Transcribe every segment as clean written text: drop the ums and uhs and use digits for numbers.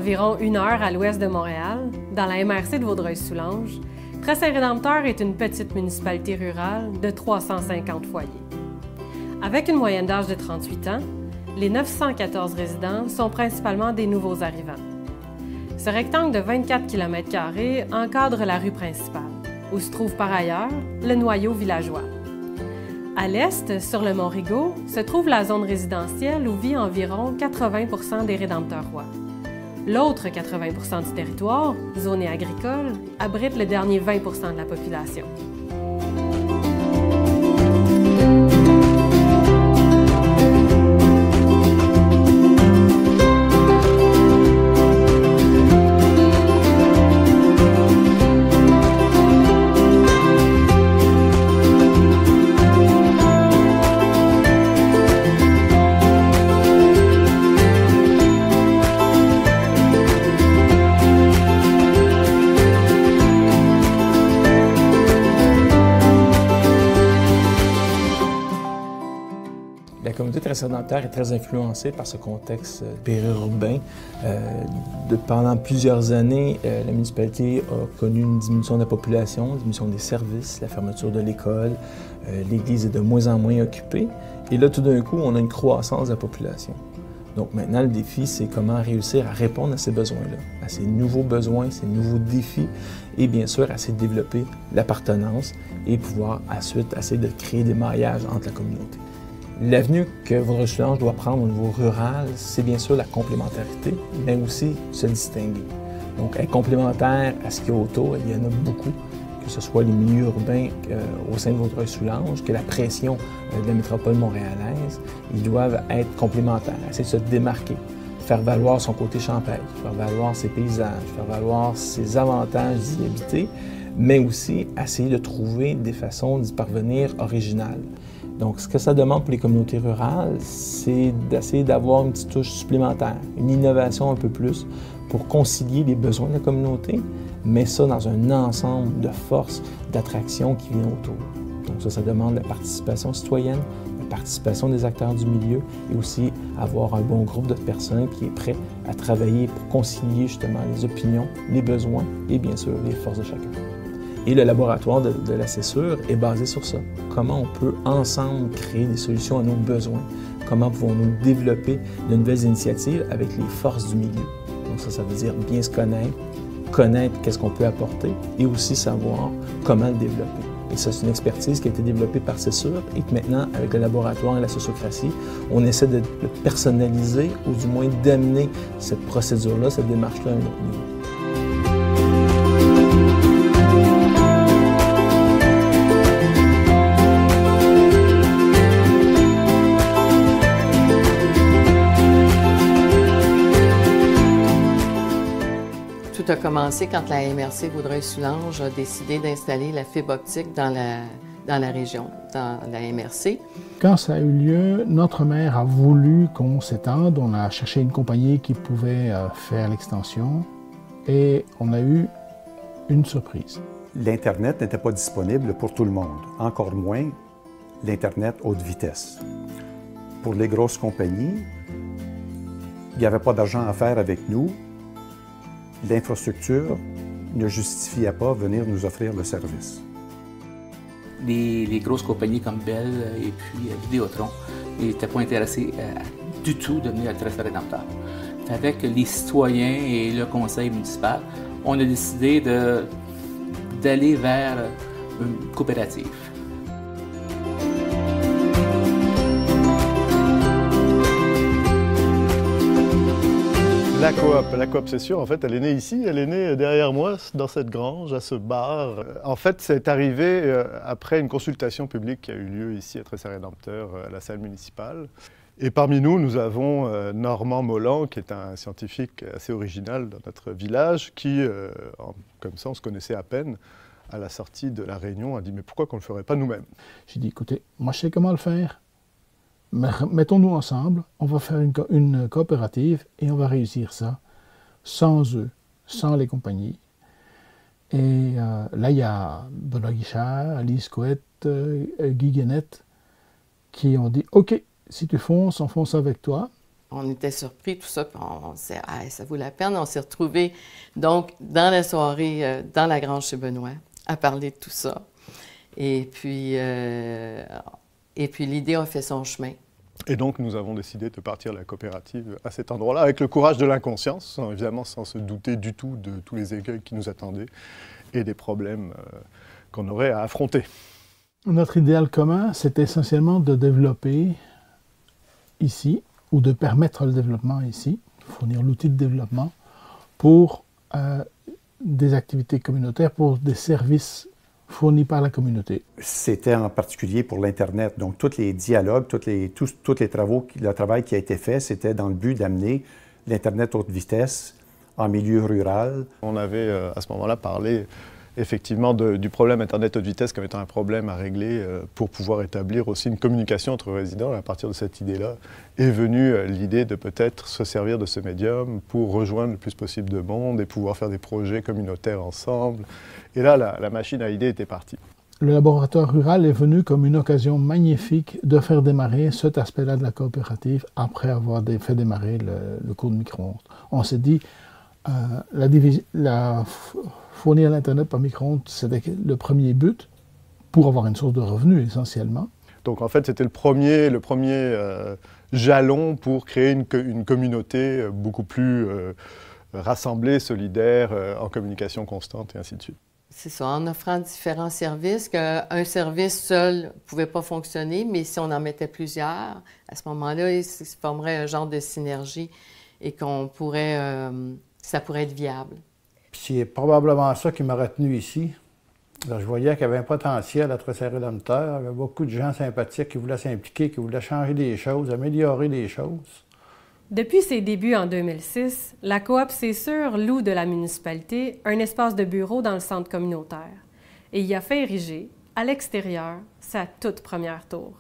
environ 1 heure à l'ouest de Montréal, dans la MRC de Vaudreuil-Soulanges, Très-Saint-Rédempteur est une petite municipalité rurale de 350 foyers. Avec une moyenne d'âge de 38 ans, les 914 résidents sont principalement des nouveaux arrivants. Ce rectangle de 24 km² encadre la rue principale, où se trouve par ailleurs le noyau villageois. À l'est, sur le mont Rigaud, se trouve la zone résidentielle où vit environ 80 des Rédempteurois. L'autre 80 du territoire, zoné agricole, abrite le dernier 20 de la population. La communauté Très-Saint-Rédempteur est très influencée par ce contexte périurbain. Pendant plusieurs années, la municipalité a connu une diminution de la population, une diminution des services, la fermeture de l'école, l'église est de moins en moins occupée. Et là, tout d'un coup, on a une croissance de la population. Donc maintenant, le défi, c'est comment réussir à répondre à ces besoins-là, à ces nouveaux besoins, ces nouveaux défis, et bien sûr, à essayer de développer l'appartenance et pouvoir ensuite essayer de créer des maillages entre la communauté. L'avenue que Vaudreuil-Soulanges doit prendre au niveau rural, c'est bien sûr la complémentarité, mais aussi se distinguer. Donc, être complémentaire à ce qu'il y a autour, il y en a beaucoup, que ce soit les milieux urbains au sein de Vaudreuil-Soulanges, que la pression de la métropole montréalaise, ils doivent être complémentaires, essayer de se démarquer, faire valoir son côté champêtre, faire valoir ses paysages, faire valoir ses avantages d'y habiter, mais aussi essayer de trouver des façons d'y parvenir originales. Donc, ce que ça demande pour les communautés rurales, c'est d'essayer d'avoir une petite touche supplémentaire, une innovation un peu plus pour concilier les besoins de la communauté, mais ça dans un ensemble de forces, d'attractions qui viennent autour. Donc ça demande la participation citoyenne, la participation des acteurs du milieu et aussi avoir un bon groupe de personnes qui est prêt à travailler pour concilier justement les opinions, les besoins et bien sûr les forces de chacun. Et le laboratoire de la Cessure est basé sur ça. Comment on peut ensemble créer des solutions à nos besoins? Comment pouvons-nous développer de nouvelles initiatives avec les forces du milieu? Donc ça veut dire bien se connaître qu'est-ce qu'on peut apporter et aussi savoir comment le développer. Et ça, c'est une expertise qui a été développée par Cessure et que maintenant, avec le laboratoire et la sociocratie, on essaie de le personnaliser ou du moins d'amener cette procédure-là, cette démarche-là à un autre niveau. Tout a commencé quand la MRC Vaudreuil-Soulanges a décidé d'installer la fibre optique dans la région, dans la MRC. Quand ça a eu lieu, notre maire a voulu qu'on s'étende. On a cherché une compagnie qui pouvait faire l'extension et on a eu une surprise. L'Internet n'était pas disponible pour tout le monde, encore moins l'Internet haute vitesse. Pour les grosses compagnies, il n'y avait pas d'argent à faire avec nous. L'infrastructure ne justifiait pas venir nous offrir le service. Les grosses compagnies comme Bell et puis Vidéotron n'étaient pas intéressés du tout de venir à Très-Saint-Rédempteur. Avec les citoyens et le conseil municipal, on a décidé d'aller vers une coopérative. La coop c'est sûr, en fait, elle est née ici, elle est née derrière moi, dans cette grange, à ce bar. En fait, c'est arrivé après une consultation publique qui a eu lieu ici à Très-Saint-Rédempteur, à la salle municipale. Et parmi nous, nous avons Normand Molland, qui est un scientifique assez original dans notre village, qui, comme ça, on se connaissait à peine, à la sortie de la réunion, a dit « mais pourquoi qu'on ne le ferait pas nous-mêmes » J'ai dit « écoutez, moi je sais comment le faire. Mettons-nous ensemble, on va faire une coopérative et on va réussir ça sans eux, sans les compagnies. » Et là, il y a Benoît Guichard, Alice Couette, Guy Guénette qui ont dit « OK, si tu fonces, on fonce avec toi. On était surpris, tout ça, puis on s'est dit, ça vaut la peine. On s'est retrouvés, donc, dans la soirée, dans la grange chez Benoît, à parler de tout ça. Et puis l'idée a fait son chemin. Et donc, nous avons décidé de partir la coopérative à cet endroit-là, avec le courage de l'inconscience, évidemment sans se douter du tout de tous les écueils qui nous attendaient et des problèmes qu'on aurait à affronter. Notre idéal commun, c'est essentiellement de développer ici, ou de permettre le développement ici, fournir l'outil de développement pour des activités communautaires, pour des services fournis par la communauté. C'était en particulier pour l'Internet. Donc, tous les dialogues, tous les travaux, le travail qui a été fait, c'était dans le but d'amener l'Internet haute vitesse en milieu rural. On avait à ce moment-là parlé effectivement du problème Internet haute vitesse comme étant un problème à régler pour pouvoir établir aussi une communication entre résidents. Et à partir de cette idée-là est venue l'idée de peut-être se servir de ce médium pour rejoindre le plus possible de monde et pouvoir faire des projets communautaires ensemble. Et là, la machine à idées était partie. Le laboratoire rural est venu comme une occasion magnifique de faire démarrer cet aspect-là de la coopérative après avoir fait démarrer le cours de micro-ondes. On s'est dit, fournir l'Internet par micro-ondes, c'était le premier but pour avoir une source de revenus essentiellement. Donc en fait, c'était le premier jalon pour créer une communauté beaucoup plus rassemblée, solidaire, en communication constante et ainsi de suite. C'est ça, en offrant différents services, qu'un service seul ne pouvait pas fonctionner, mais si on en mettait plusieurs, à ce moment-là, il se formerait un genre de synergie et ça pourrait être viable. C'est probablement ça qui m'a retenu ici. Alors, je voyais qu'il y avait un potentiel à Tressé-Rédempteur. Il y avait beaucoup de gens sympathiques qui voulaient s'impliquer, qui voulaient changer des choses, améliorer des choses. Depuis ses débuts en 2006, la coop C'est sûr loue de la municipalité un espace de bureau dans le centre communautaire et y a fait ériger, à l'extérieur, sa toute première tour.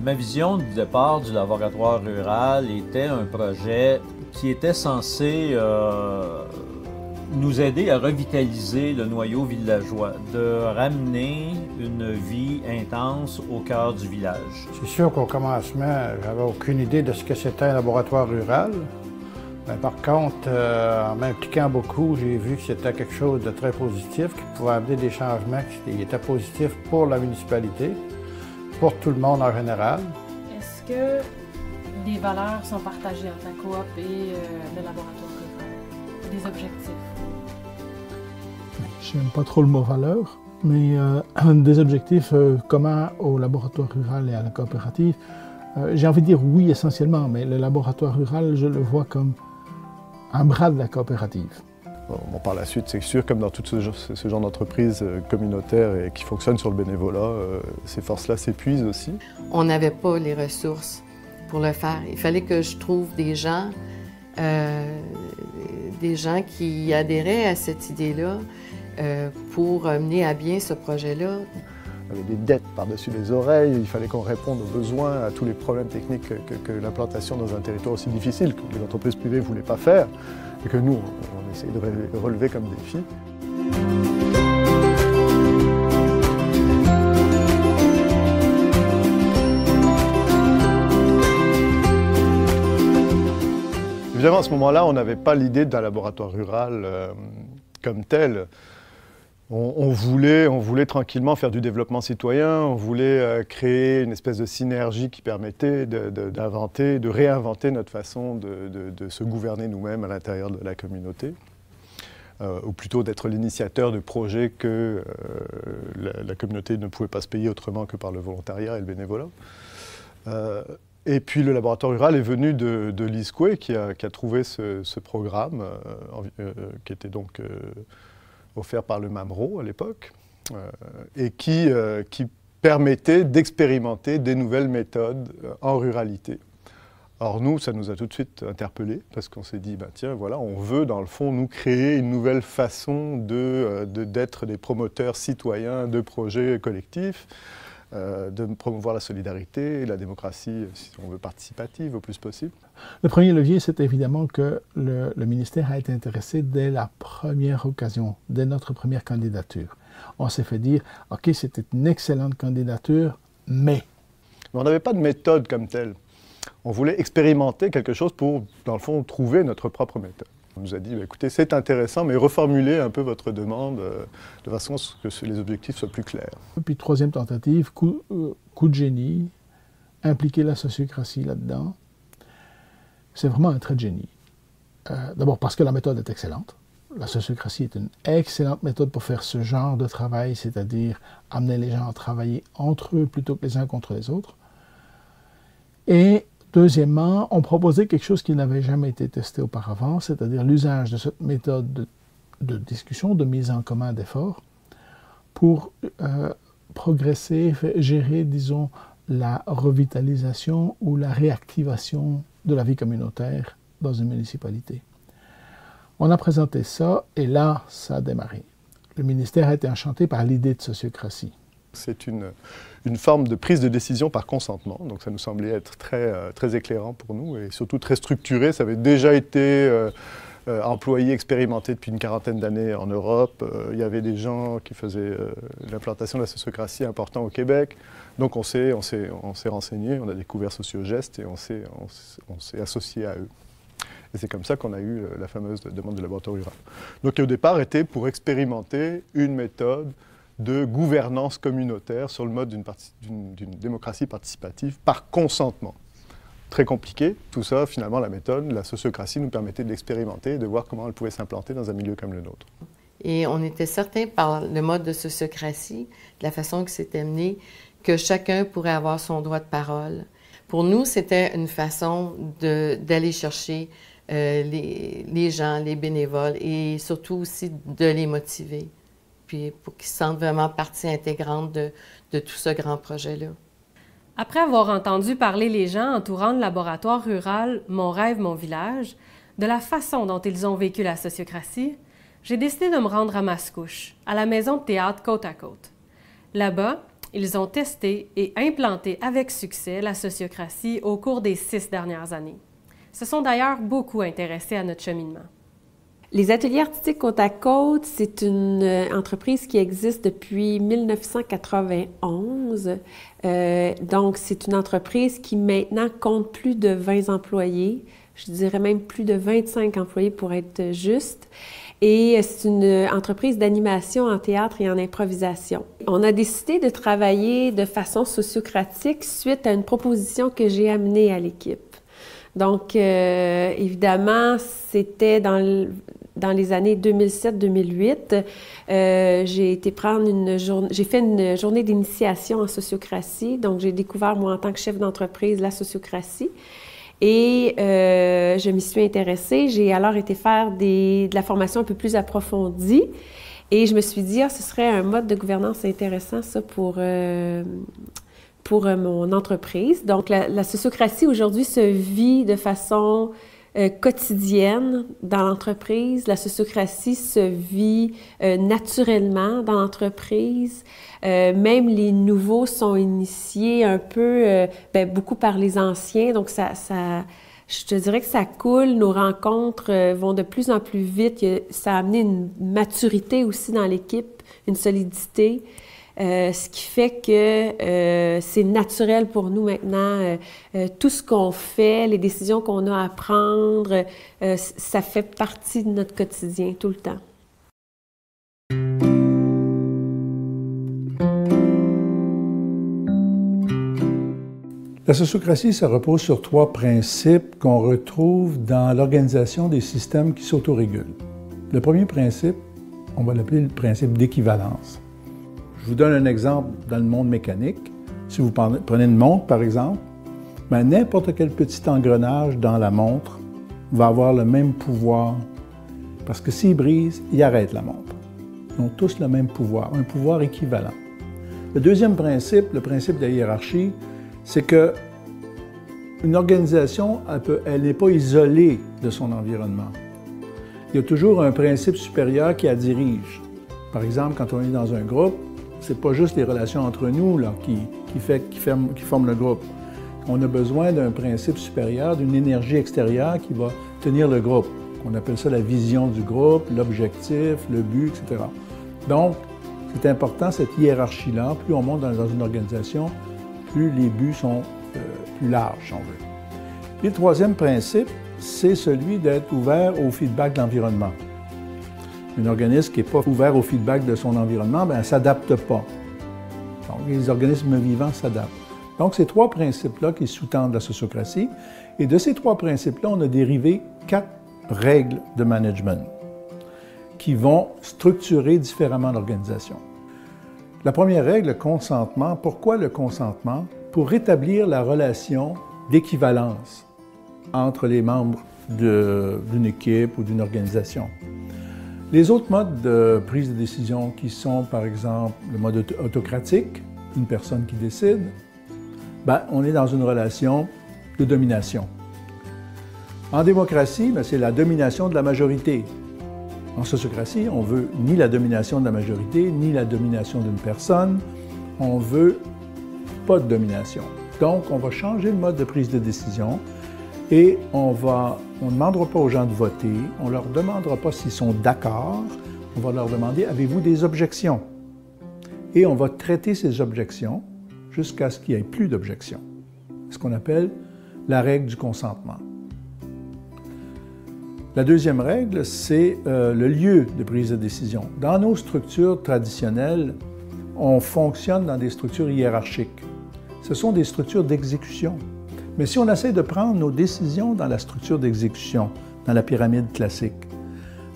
Ma vision du départ du laboratoire rural était un projet qui était censé nous aider à revitaliser le noyau villageois, de ramener une vie intense au cœur du village. C'est sûr qu'au commencement, j'avais aucune idée de ce que c'était un laboratoire rural. Mais par contre, en m'impliquant beaucoup, j'ai vu que c'était quelque chose de très positif, qui pouvait amener des changements qui étaient positifs pour la municipalité, pour tout le monde en général. Est-ce que des valeurs sont partagées entre la coop et le laboratoire rural? Des objectifs? Je n'aime pas trop le mot valeur, mais des objectifs communs au laboratoire rural et à la coopérative. J'ai envie de dire oui essentiellement, mais le laboratoire rural, je le vois comme un bras de la coopérative. Bon, par la suite, c'est sûr, comme dans tout ce genre d'entreprise communautaire et qui fonctionne sur le bénévolat, ces forces-là s'épuisent aussi. On n'avait pas les ressources pour le faire. Il fallait que je trouve des gens qui adhéraient à cette idée-là pour mener à bien ce projet-là. Il y avait des dettes par-dessus les oreilles, il fallait qu'on réponde aux besoins, à tous les problèmes techniques que l'implantation dans un territoire aussi difficile que les entreprises privées ne voulaient pas faire et que nous, on essayait de relever comme défi. Évidemment, à ce moment-là, on n'avait pas l'idée d'un laboratoire rural comme tel. On voulait tranquillement faire du développement citoyen, on voulait créer une espèce de synergie qui permettait de réinventer notre façon de se gouverner nous-mêmes à l'intérieur de la communauté, ou plutôt d'être l'initiateur de projets que la communauté ne pouvait pas se payer autrement que par le volontariat et le bénévolat. Et puis le laboratoire rural est venu de l'ISCWE qui a trouvé ce programme qui était donc offert par le MAMRO à l'époque et qui permettait d'expérimenter des nouvelles méthodes en ruralité. Or nous, ça nous a tout de suite interpellés parce qu'on s'est dit, tiens, voilà, on veut dans le fond nous créer une nouvelle façon d'être des promoteurs citoyens de projets collectifs, de promouvoir la solidarité et la démocratie, si on veut, participative au plus possible. Le premier levier, c'est évidemment que le ministère a été intéressé dès la première occasion, dès notre première candidature. On s'est fait dire, OK, c'était une excellente candidature, mais on n'avait pas de méthode comme telle. On voulait expérimenter quelque chose pour, dans le fond, trouver notre propre méthode. On nous a dit, écoutez, c'est intéressant, mais reformulez un peu votre demande de façon à ce que les objectifs soient plus clairs. Et puis, troisième tentative, coup de génie, impliquer la sociocratie là-dedans. C'est vraiment un trait de génie. D'abord parce que la méthode est excellente. La sociocratie est une excellente méthode pour faire ce genre de travail, c'est-à-dire amener les gens à travailler entre eux plutôt que les uns contre les autres. Et deuxièmement, on proposait quelque chose qui n'avait jamais été testé auparavant, c'est-à-dire l'usage de cette méthode de discussion, de mise en commun d'efforts, pour progresser, gérer, disons, la revitalisation ou la réactivation de la vie communautaire dans une municipalité. On a présenté ça, et là, ça a démarré. Le ministère a été enchanté par l'idée de sociocratie. C'est une forme de prise de décision par consentement, donc ça nous semblait être très éclairant pour nous et surtout très structuré. Ça avait déjà été employé, expérimenté depuis une quarantaine d'années en Europe. Il y avait des gens qui faisaient l'implantation de la sociocratie importante au Québec. Donc on s'est renseigné, on a découvert Sociogest et on s'est associé à eux. Et c'est comme ça qu'on a eu la fameuse demande du laboratoire rural. Donc au départ était pour expérimenter une méthode de gouvernance communautaire sur le mode d'une démocratie participative par consentement. Très compliqué, tout ça, finalement, la méthode, la sociocratie nous permettait de l'expérimenter et de voir comment elle pouvait s'implanter dans un milieu comme le nôtre. Et on était certain par le mode de sociocratie, de la façon que c'était mené, que chacun pourrait avoir son droit de parole. Pour nous, c'était une façon d'aller chercher les gens, les bénévoles, et surtout aussi de les motiver, puis pour qu'ils se sentent vraiment partie intégrante de tout ce grand projet-là. Après avoir entendu parler les gens entourant le laboratoire rural Mon rêve, mon village, de la façon dont ils ont vécu la sociocratie, j'ai décidé de me rendre à Mascouche, à la maison de théâtre Côte à Côte. Là-bas, ils ont testé et implanté avec succès la sociocratie au cours des 6 dernières années. Ils se sont d'ailleurs beaucoup intéressés à notre cheminement. Les ateliers artistiques Côte à Côte, c'est une entreprise qui existe depuis 1991. Donc, c'est une entreprise qui maintenant compte plus de 20 employés. Je dirais même plus de 25 employés pour être juste. Et c'est une entreprise d'animation en théâtre et en improvisation. On a décidé de travailler de façon sociocratique suite à une proposition que j'ai amenée à l'équipe. Donc, évidemment, c'était dans les années 2007-2008. J'ai fait une journée d'initiation en sociocratie. Donc, j'ai découvert, moi, en tant que chef d'entreprise, la sociocratie. Et je m'y suis intéressée. J'ai alors été faire de la formation un peu plus approfondie. Et je me suis dit, ce serait un mode de gouvernance intéressant, ça, pour mon entreprise. Donc, la sociocratie aujourd'hui se vit de façon quotidienne dans l'entreprise. La sociocratie se vit naturellement dans l'entreprise. Même les nouveaux sont initiés un peu, beaucoup par les anciens. Donc, je te dirais que ça coule. Nos rencontres vont de plus en plus vite. Ça a amené une maturité aussi dans l'équipe, une solidité. Ce qui fait que c'est naturel pour nous maintenant. Tout ce qu'on fait, les décisions qu'on a à prendre, ça fait partie de notre quotidien tout le temps. La sociocratie, ça repose sur 3 principes qu'on retrouve dans l'organisation des systèmes qui s'autorégulent. Le premier principe, on va l'appeler le principe d'équivalence. Je vous donne un exemple dans le monde mécanique. Si vous prenez une montre, par exemple, ben, n'importe quel petit engrenage dans la montre va avoir le même pouvoir, parce que s'il brise, il arrête la montre. Ils ont tous le même pouvoir, un pouvoir équivalent. Le deuxième principe, le principe de la hiérarchie, c'est que une organisation, elle n'est pas isolée de son environnement. Il y a toujours un principe supérieur qui la dirige. Par exemple, quand on est dans un groupe, c'est pas juste les relations entre nous là, qui forment le groupe. On a besoin d'un principe supérieur, d'une énergie extérieure qui va tenir le groupe. On appelle ça la vision du groupe, l'objectif, le but, etc. Donc, c'est important, cette hiérarchie-là. Plus on monte dans une organisation, plus les buts sont plus larges, si on veut. Puis le troisième principe, c'est celui d'être ouvert au feedback de l'environnement. Un organisme qui n'est pas ouvert au feedback de son environnement, bien, ne s'adapte pas. Donc, les organismes vivants s'adaptent. Donc, ces trois principes-là qui sous-tendent la sociocratie. Et de ces trois principes-là, on a dérivé 4 règles de management qui vont structurer différemment l'organisation. La première règle, le consentement. Pourquoi le consentement? Pour rétablir la relation d'équivalence entre les membres d'une équipe ou d'une organisation. Les autres modes de prise de décision qui sont, par exemple, le mode autocratique, une personne qui décide, ben, on est dans une relation de domination. En démocratie, ben, c'est la domination de la majorité. En sociocratie, on veut ni la domination de la majorité, ni la domination d'une personne. On veut pas de domination. Donc, on va changer le mode de prise de décision et on ne demandera pas aux gens de voter, on ne leur demandera pas s'ils sont d'accord, on va leur demander « Avez-vous des objections? » Et on va traiter ces objections jusqu'à ce qu'il n'y ait plus d'objections. Ce qu'on appelle la règle du consentement. La deuxième règle, c'est le lieu de prise de décision. Dans nos structures traditionnelles, on fonctionne dans des structures hiérarchiques. Ce sont des structures d'exécution. Mais si on essaie de prendre nos décisions dans la structure d'exécution, dans la pyramide classique,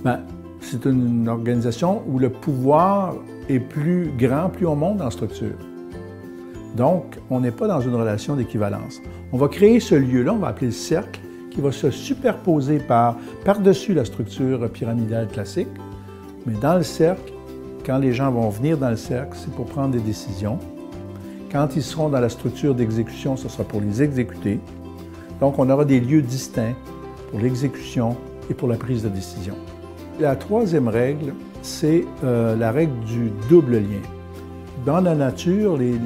ben, c'est une organisation où le pouvoir est plus grand, plus on monte dans la structure. Donc, on n'est pas dans une relation d'équivalence. On va créer ce lieu-là, on va appeler le cercle, qui va se superposer par-dessus la structure pyramidale classique. Mais dans le cercle, quand les gens vont venir dans le cercle, c'est pour prendre des décisions. Quand ils seront dans la structure d'exécution, ce sera pour les exécuter. Donc, on aura des lieux distincts pour l'exécution et pour la prise de décision. La troisième règle, c'est la règle du double lien. Dans la nature, les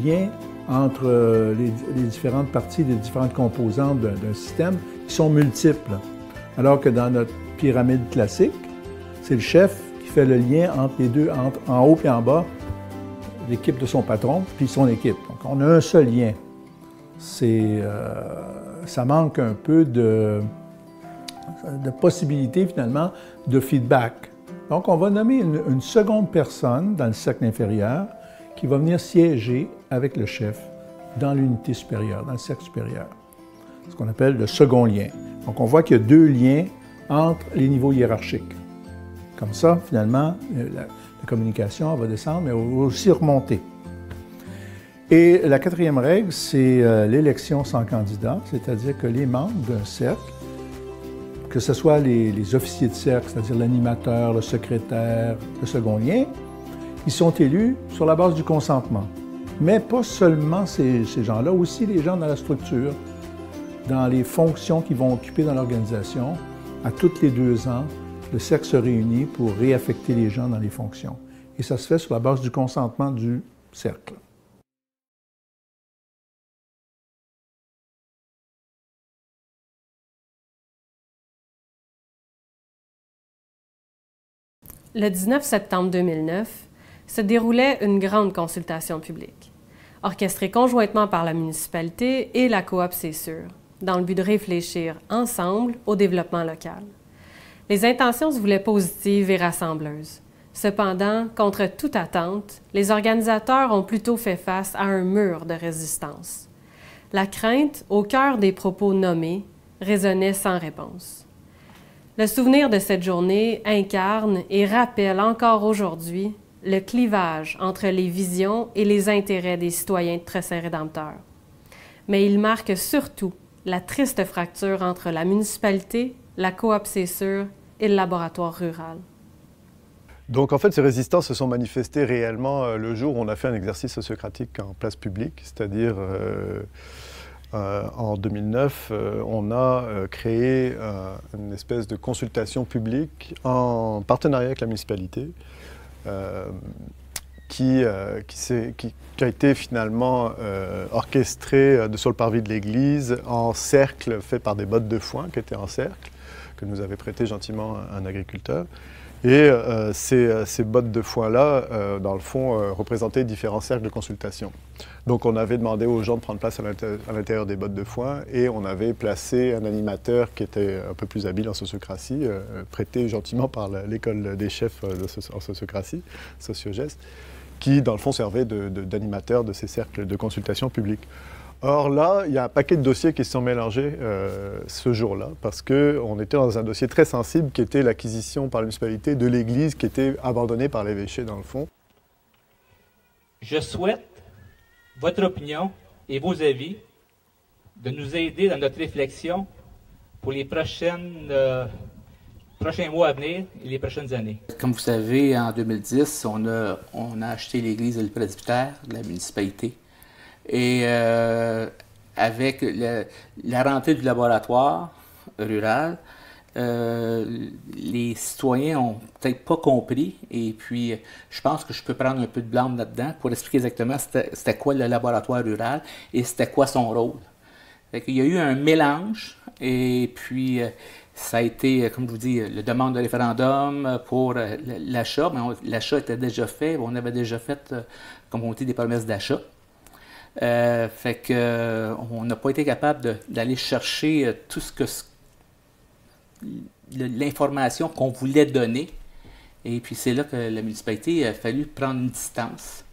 liens entre les différentes parties, les différentes composantes d'un système, qui sont multiples. Alors que dans notre pyramide classique, c'est le chef qui fait le lien entre les deux, en haut et en bas, l'équipe de son patron, puis son équipe. Donc, on a un seul lien. Ça manque un peu de possibilité, finalement, de feedback. Donc, on va nommer une seconde personne dans le cercle inférieur qui va venir siéger avec le chef dans l'unité supérieure, dans le cercle supérieur. Ce qu'on appelle le second lien. Donc, on voit qu'il y a 2 liens entre les niveaux hiérarchiques. Comme ça, finalement, la communication va descendre, mais elle va aussi remonter. Et la quatrième règle, c'est l'élection sans candidat, c'est-à-dire que les membres d'un cercle, que ce soit les officiers de cercle, c'est-à-dire l'animateur, le secrétaire, le second lien, ils sont élus sur la base du consentement. Mais pas seulement ces gens-là, aussi les gens dans la structure, dans les fonctions qu'ils vont occuper dans l'organisation. À tous les 2 ans, le cercle se réunit pour réaffecter les gens dans les fonctions. Et ça se fait sur la base du consentement du cercle. Le 19 septembre 2009, se déroulait une grande consultation publique, orchestrée conjointement par la municipalité et la coop C'est sûr, dans le but de réfléchir ensemble au développement local. Les intentions se voulaient positives et rassembleuses. Cependant, contre toute attente, les organisateurs ont plutôt fait face à un mur de résistance. La crainte, au cœur des propos nommés, résonnait sans réponse. Le souvenir de cette journée incarne et rappelle encore aujourd'hui le clivage entre les visions et les intérêts des citoyens de Très Saint-Rédempteur. mais il marque surtout la triste fracture entre la municipalité, la coop C'est sûr et le laboratoire rural. Donc en fait, ces résistances se sont manifestées réellement le jour où on a fait un exercice sociocratique en place publique, c'est-à-dire en 2009, on a créé une espèce de consultation publique en partenariat avec la municipalité qui a été finalement orchestrée sur le parvis de l'église en cercle fait par des bottes de foin qui étaient en cercle, que nous avait prêté gentiment un agriculteur. Et ces bottes de foin-là, dans le fond, représentaient différents cercles de consultation. Donc on avait demandé aux gens de prendre place à l'intérieur des bottes de foin et on avait placé un animateur qui était un peu plus habile en sociocratie, prêté gentiment par l'école des chefs en sociocratie, Sociogest, qui dans le fond servait d'animateur de ces cercles de consultation publique. Or là, il y a un paquet de dossiers qui se sont mélangés ce jour-là, parce qu'on était dans un dossier très sensible qui était l'acquisition par la municipalité de l'église qui était abandonnée par l'évêché dans le fond. Je souhaite votre opinion et vos avis de nous aider dans notre réflexion pour les prochains mois à venir et les prochaines années. Comme vous savez, en 2010, on a acheté l'église et le presbytère de la municipalité. Et avec la rentrée du laboratoire rural, les citoyens n'ont peut-être pas compris. Et puis, je pense que je peux prendre un peu de blâme là-dedans pour expliquer exactement c'était quoi le laboratoire rural et c'était quoi son rôle. Il y a eu un mélange et puis ça a été, comme je vous dis, la demande de référendum pour l'achat. L'achat était déjà fait. On avait déjà fait, comme on dit, des promesses d'achat. Fait que on n'a pas été capable d'aller chercher tout ce que l'information qu'on voulait donner. Et puis c'est là que la municipalité a fallu prendre une distance.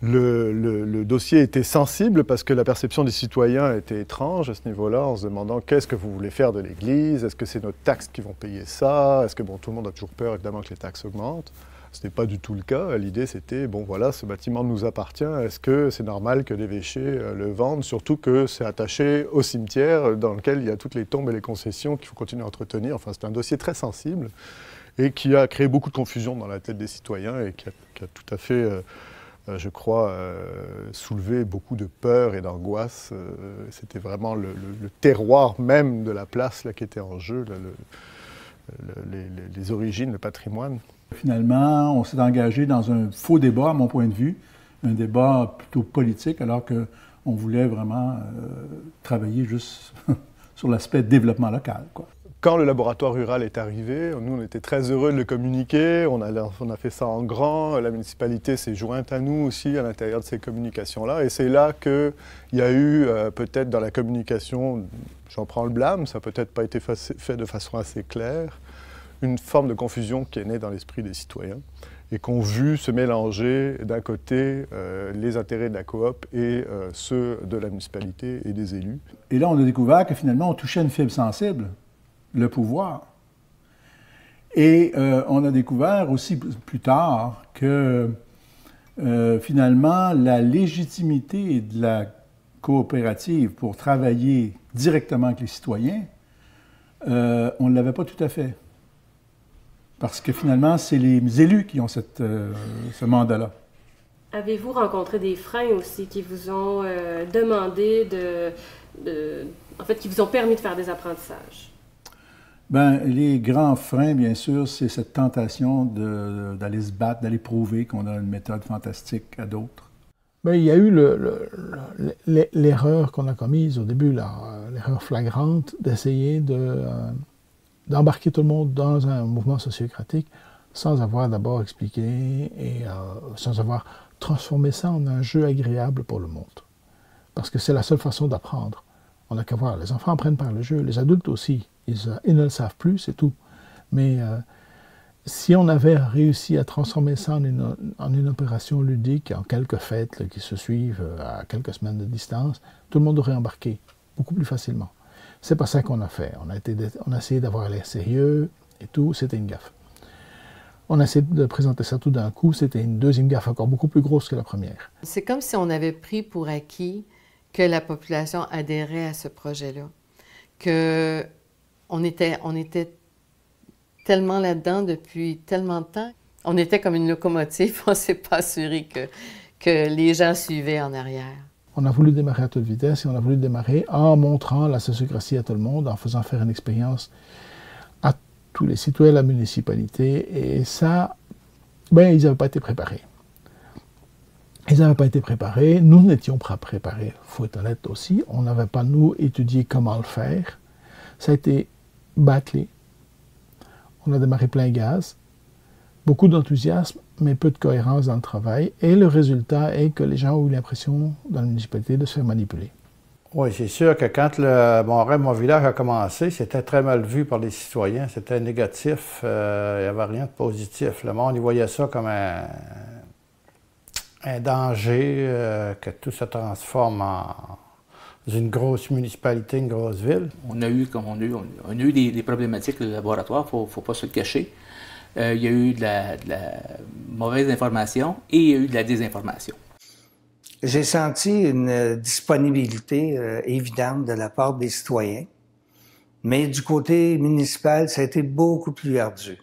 Le dossier était sensible parce que la perception des citoyens était étrange à ce niveau-là, en se demandant qu'est-ce que vous voulez faire de l'Église, est-ce que c'est nos taxes qui vont payer ça, est-ce que tout le monde a toujours peur évidemment que les taxes augmentent. Ce n'est pas du tout le cas. L'idée, c'était, bon voilà, ce bâtiment nous appartient, est-ce que c'est normal que l'évêché le vende, surtout que c'est attaché au cimetière dans lequel il y a toutes les tombes et les concessions qu'il faut continuer à entretenir. Enfin, c'est un dossier très sensible et qui a créé beaucoup de confusion dans la tête des citoyens et qui a tout à fait, je crois, soulevé beaucoup de peur et d'angoisse. C'était vraiment le terroir même de la place là, qui était en jeu, les origines, le patrimoine. Finalement, on s'est engagé dans un faux débat, à mon point de vue, un débat plutôt politique, alors qu'on voulait vraiment travailler juste sur l'aspect développement local, quoi. Quand le laboratoire rural est arrivé, nous, on était très heureux de le communiquer. On a fait ça en grand. La municipalité s'est jointe à nous aussi à l'intérieur de ces communications-là. Et c'est là qu'il y a eu, peut-être dans la communication, j'en prends le blâme, ça n'a peut-être pas été fait de façon assez claire, une forme de confusion qui est née dans l'esprit des citoyens et qu'ont vu se mélanger d'un côté les intérêts de la coop et ceux de la municipalité et des élus. Et là, on a découvert que finalement, on touchait une fibre sensible, le pouvoir. Et on a découvert aussi plus tard que finalement, la légitimité de la coopérative pour travailler directement avec les citoyens, on ne l'avait pas tout à fait. Parce que finalement, c'est les élus qui ont ce mandat-là. Avez-vous rencontré des freins aussi qui vous ont demandé en fait, qui vous ont permis de faire des apprentissages? Bien, les grands freins, bien sûr, c'est cette tentation d'aller se battre, d'aller prouver qu'on a une méthode fantastique à d'autres. Bien, il y a eu l'erreur qu'on a commise au début, l'erreur flagrante d'essayer d'embarquer tout le monde dans un mouvement sociocratique sans avoir d'abord expliqué et sans avoir transformé ça en un jeu agréable pour le monde. Parce que c'est la seule façon d'apprendre. On n'a qu'à voir, les enfants apprennent par le jeu, les adultes aussi. Ils ne le savent plus, c'est tout. Mais si on avait réussi à transformer ça en une opération ludique, en quelques fêtes là, qui se suivent à quelques semaines de distance, tout le monde aurait embarqué beaucoup plus facilement. C'est pas ça qu'on a fait. On a essayé d'avoir l'air sérieux et tout, c'était une gaffe. On a essayé de présenter ça tout d'un coup, c'était une deuxième gaffe encore beaucoup plus grosse que la première. C'est comme si on avait pris pour acquis que la population adhérait à ce projet-là. On était tellement là-dedans depuis tellement de temps. On était comme une locomotive, on ne s'est pas assuré que les gens suivaient en arrière. On a voulu démarrer à toute vitesse et on a voulu démarrer en montrant la sociocratie à tout le monde, en faisant faire une expérience à tous les citoyens de la municipalité. Et ça, ben, ils n'avaient pas été préparés. Ils n'avaient pas été préparés. Nous n'étions pas préparés, il faut être honnête aussi. On n'avait pas, nous, étudié comment le faire. Ça a été bâclé. On a démarré plein gaz. Beaucoup d'enthousiasme, mais peu de cohérence dans le travail. Et le résultat est que les gens ont eu l'impression, dans la municipalité, de se faire manipuler. Oui, c'est sûr que quand le Mon rêve, mon village a commencé, c'était très mal vu par les citoyens. C'était négatif. Il n'y avait rien de positif. Le monde, il voyait ça comme un danger, que tout se transforme en une grosse municipalité, une grosse ville. On a eu des problématiques de laboratoire, il ne faut pas se le cacher. Il y a eu de la mauvaise information et il y a eu de la désinformation. J'ai senti une disponibilité évidente de la part des citoyens, mais du côté municipal, ça a été beaucoup plus ardu.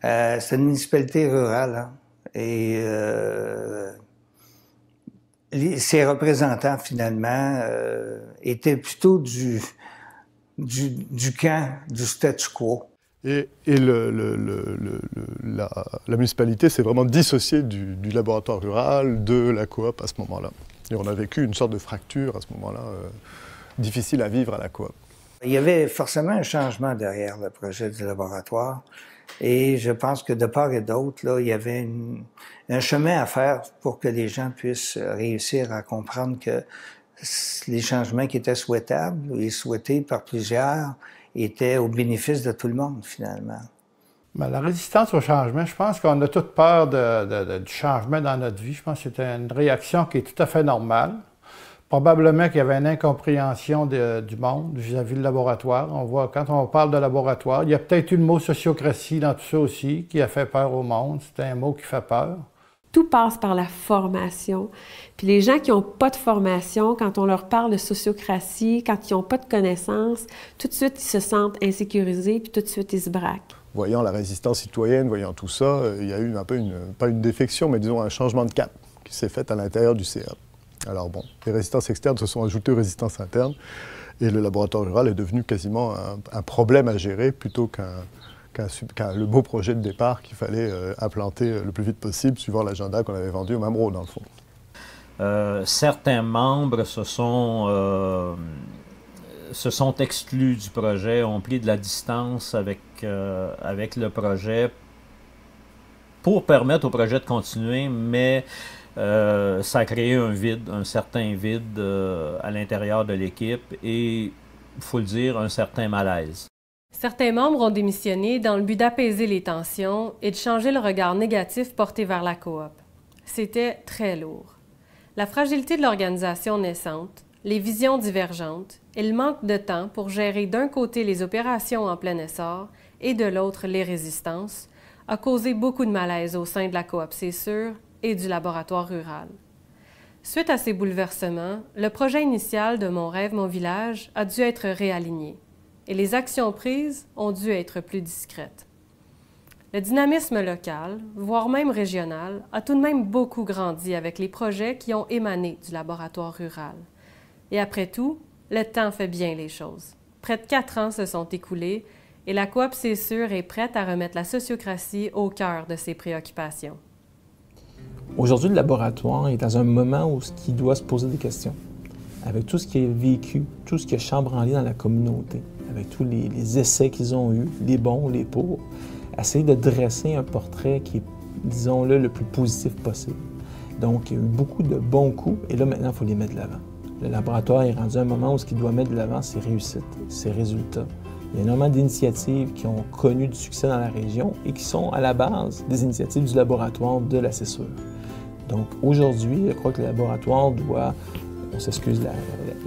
C'est une municipalité rurale, hein, et ses représentants, finalement, étaient plutôt du camp du statu quo. Et la municipalité s'est vraiment dissociée du laboratoire rural, de la coop à ce moment-là. Et on a vécu une sorte de fracture à ce moment-là, difficile à vivre à la coop. Il y avait forcément un changement derrière le projet du laboratoire. Et je pense que de part et d'autre, là, il y avait un chemin à faire pour que les gens puissent réussir à comprendre que les changements qui étaient souhaitables et souhaités par plusieurs étaient au bénéfice de tout le monde, finalement. Mais la résistance au changement, je pense qu'on a toute peur du changement dans notre vie. Je pense que c'était une réaction qui est tout à fait normale. Probablement qu'il y avait une incompréhension du monde vis-à-vis du laboratoire. On voit, quand on parle de laboratoire, il y a peut-être eu le mot sociocratie dans tout ça aussi, qui a fait peur au monde. C'est un mot qui fait peur. Tout passe par la formation. Puis les gens qui n'ont pas de formation, quand on leur parle de sociocratie, quand ils n'ont pas de connaissances, tout de suite, ils se sentent insécurisés, puis tout de suite, ils se braquent. Voyant la résistance citoyenne, voyant tout ça, il y a eu un peu pas une défection, mais disons un changement de cap qui s'est fait à l'intérieur du CA. Alors bon, les résistances externes se sont ajoutées aux résistances internes, et le laboratoire rural est devenu quasiment un problème à gérer plutôt qu'un le beau projet de départ qu'il fallait implanter le plus vite possible, suivant l'agenda qu'on avait vendu au Mamro, dans le fond. Certains membres se sont exclus du projet, ont pris de la distance avec le projet pour permettre au projet de continuer, mais ça a créé un certain vide à l'intérieur de l'équipe et, il faut le dire, un certain malaise. Certains membres ont démissionné dans le but d'apaiser les tensions et de changer le regard négatif porté vers la coop. C'était très lourd. La fragilité de l'organisation naissante, les visions divergentes et le manque de temps pour gérer d'un côté les opérations en plein essor et de l'autre les résistances a causé beaucoup de malaise au sein de la coop, c'est sûr, et du laboratoire rural. Suite à ces bouleversements, le projet initial de Mon rêve, mon village a dû être réaligné. Et les actions prises ont dû être plus discrètes. Le dynamisme local, voire même régional, a tout de même beaucoup grandi avec les projets qui ont émané du laboratoire rural. Et après tout, le temps fait bien les choses. Près de 4 ans se sont écoulés et la coop, c'est sûr, est prête à remettre la sociocratie au cœur de ses préoccupations. Aujourd'hui, le laboratoire est dans un moment où il doit se poser des questions. Avec tout ce qui est vécu, tout ce qui est chambranlé dans la communauté, avec tous les essais qu'ils ont eus, les bons, les pour, essayer de dresser un portrait qui est, disons-le, le plus positif possible. Donc, il y a eu beaucoup de bons coups, et là, maintenant, il faut les mettre de l'avant. Le laboratoire est rendu à un moment où ce qu'il doit mettre de l'avant, ses réussites, ses résultats. Il y a énormément d'initiatives qui ont connu du succès dans la région et qui sont à la base des initiatives du laboratoire de la césure. Donc, aujourd'hui, je crois que le laboratoire doit, on s'excuse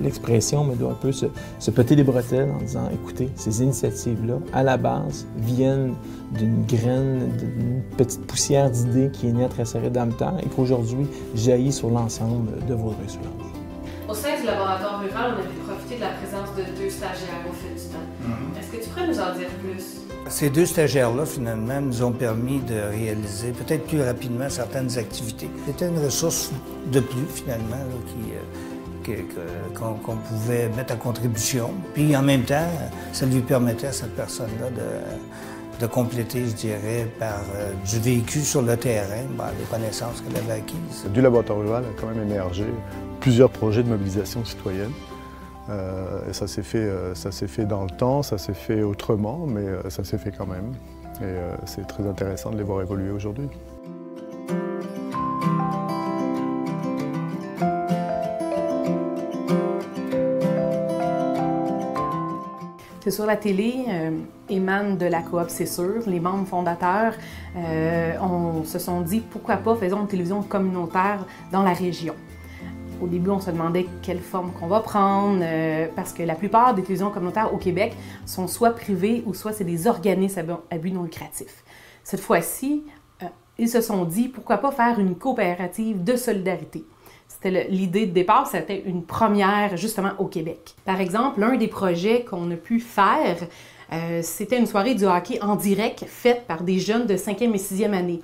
l'expression, mais doit un peu se péter les bretelles en disant, écoutez, ces initiatives-là, à la base, viennent d'une graine, d'une petite poussière d'idées qui est née à Très-Serré-Dame-Terre et qu'aujourd'hui jaillit sur l'ensemble de Vaudreuil-Soulanges. Au sein du laboratoire rural, on a pu profiter de la présence de 2 stagiaires au fil du temps. Est-ce que tu pourrais nous en dire plus? Ces 2 stagiaires-là, finalement, nous ont permis de réaliser peut-être plus rapidement certaines activités. C'était une ressource de plus, finalement, qu'on pouvait mettre à contribution. Puis en même temps, ça lui permettait à cette personne-là de compléter, je dirais, par du vécu sur le terrain, les connaissances qu'elle avait acquises. Du laboratoire rural a quand même émergé plusieurs projets de mobilisation citoyenne. Et ça s'est fait dans le temps, ça s'est fait autrement, mais ça s'est fait quand même. Et c'est très intéressant de les voir évoluer aujourd'hui. C'est sur la télé, émane de la coop, c'est sûr. Les membres fondateurs se sont dit pourquoi pas faisons une télévision communautaire dans la région. Au début, on se demandait quelle forme qu'on va prendre, parce que la plupart des télévisions communautaires au Québec sont soit privées ou soit c'est des organismes à but non lucratif. Cette fois-ci, ils se sont dit pourquoi pas faire une coopérative de solidarité. C'était l'idée de départ, c'était une première justement au Québec. Par exemple, l'un des projets qu'on a pu faire, c'était une soirée du hockey en direct faite par des jeunes de 5e et 6e année.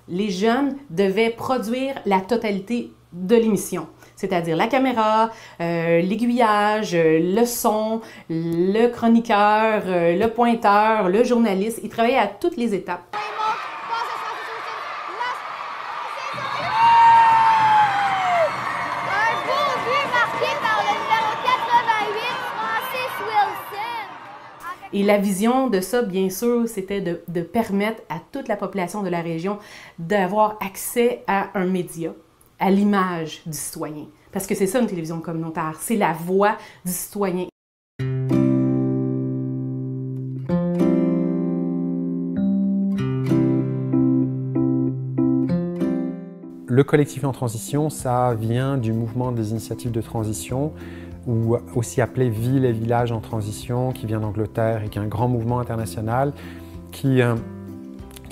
Les jeunes devaient produire la totalité de l'émission, c'est-à-dire la caméra, l'aiguillage, le son, le chroniqueur, le pointeur, le journaliste. Ils travaillaient à toutes les étapes. Et la vision de ça, bien sûr, c'était de permettre à toute la population de la région d'avoir accès à un média, à l'image du citoyen. Parce que c'est ça une télévision communautaire, c'est la voix du citoyen. Le collectif en transition, ça vient du mouvement des initiatives de transition, ou aussi appelé Villes et villages en transition, qui vient d'Angleterre et qui est un grand mouvement international qui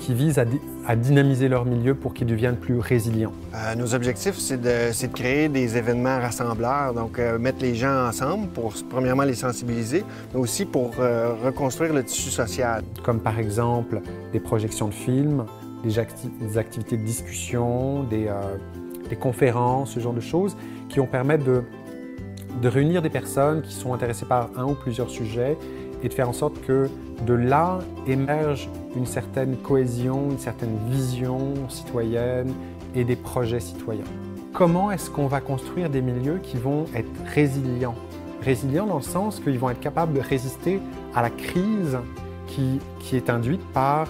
vise à dynamiser leur milieu pour qu'ils deviennent plus résilients. Nos objectifs, c'est de créer des événements rassembleurs, donc mettre les gens ensemble pour, premièrement, les sensibiliser, mais aussi pour reconstruire le tissu social. Comme par exemple des projections de films, des activités de discussion, des conférences, ce genre de choses, qui vont permettre de réunir des personnes qui sont intéressées par un ou plusieurs sujets et de faire en sorte que de là émerge une certaine cohésion, une certaine vision citoyenne et des projets citoyens. Comment est-ce qu'on va construire des milieux qui vont être résilients? Résilients dans le sens qu'ils vont être capables de résister à la crise qui est induite par